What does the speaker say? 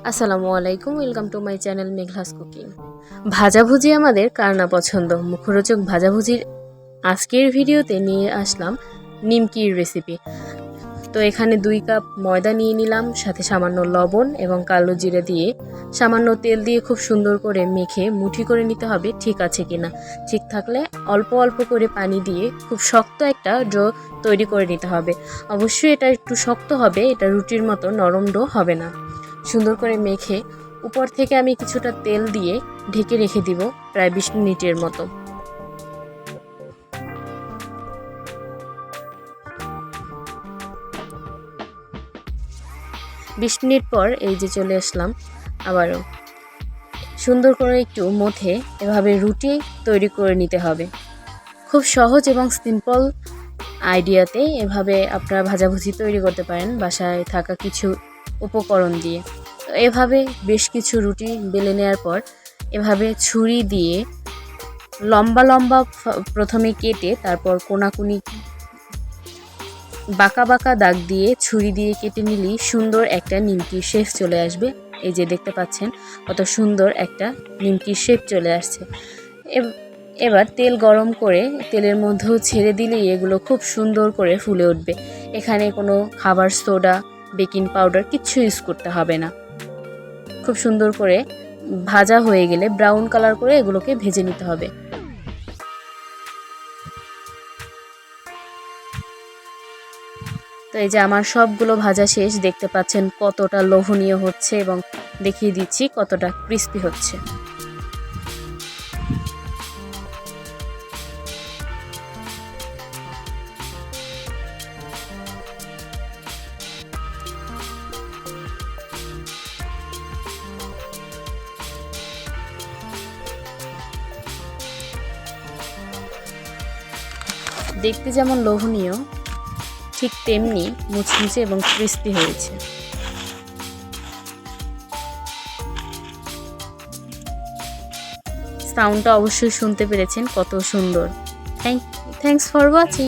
আসসালামু আলাইকুম, welcome to my channel Meghla's cooking. ভাজাভুজি আমাদের কার না পছন্দ। মুখরোচক ভাজাভুজির আজকের ভিডিওতে নিয়ে আসলাম নিমকির রেসিপি। তো এখানে 2 কাপ ময়দা নিয়ে নিলাম, সাথে সামান্য লবণ এবং কালো জিরে দিয়ে সামান্য তেল দিয়ে খুব সুন্দর করে মেখে মুঠি করে নিতে হবে ঠিক আছে কিনা। ঠিক থাকলে অল্প অল্প করে পানি দিয়ে খুব শক্ত একটা ডো তৈরি করে নিতে হবে। অবশ্যই এটা একটু শক্ত হবে, এটা রুটির মতো নরম ডো হবে না। সুন্দর করে মেখে উপর থেকে আমি কিছুটা তেল দিয়ে ঢেকে রেখে দিব প্রায় 20 মিনিটের মতো। বিশ মিনিট পর এই যে চলে আসলাম আবারও। সুন্দর করে একটু মথে এভাবে রুটি তৈরি করে নিতে হবে। খুব সহজ এবং সিম্পল আইডিয়াতে এভাবে আপনারা ভাজাভুজি তৈরি করতে পারেন বাসায় থাকা কিছু উপকরণ দিয়ে। তো এভাবে বেশ কিছু রুটি বেলে নেওয়ার পর এভাবে ছুরি দিয়ে লম্বা লম্বা প্রথমে কেটে তারপর কোনাকুনি বাঁকা বাঁকা দাগ দিয়ে ছুরি দিয়ে কেটে নিলেই সুন্দর একটা নিমকির শেপ চলে আসবে। এই যে দেখতে পাচ্ছেন কত সুন্দর একটা নিমকির শেপ চলে আসছে। এবার তেল গরম করে তেলের মধ্যেও ছেড়ে দিলেই এগুলো খুব সুন্দর করে ফুলে উঠবে। এখানে কোনো খাবার সোডা, বেকিং পাউডার কিচ্ছু ইউজ করতে হবে না। খুব সুন্দর করে ভাজা হয়ে গেলে ব্রাউন কালার করে এগুলোকে ভেজে নিতে হবে। তো এই যে আমার সবগুলো ভাজা শেষ, দেখতে পাচ্ছেন কতটা লোভনীয় হচ্ছে এবং দেখিয়ে দিচ্ছি কতটা ক্রিস্পি হচ্ছে। দেখতে যেমন লোভনীয় ঠিক তেমনি মুচমুচে এবং ক্রিস্পি হয়েছে। সাউন্ডটা অবশ্যই শুনতে পেরেছেন কত সুন্দর। Thanks for watching.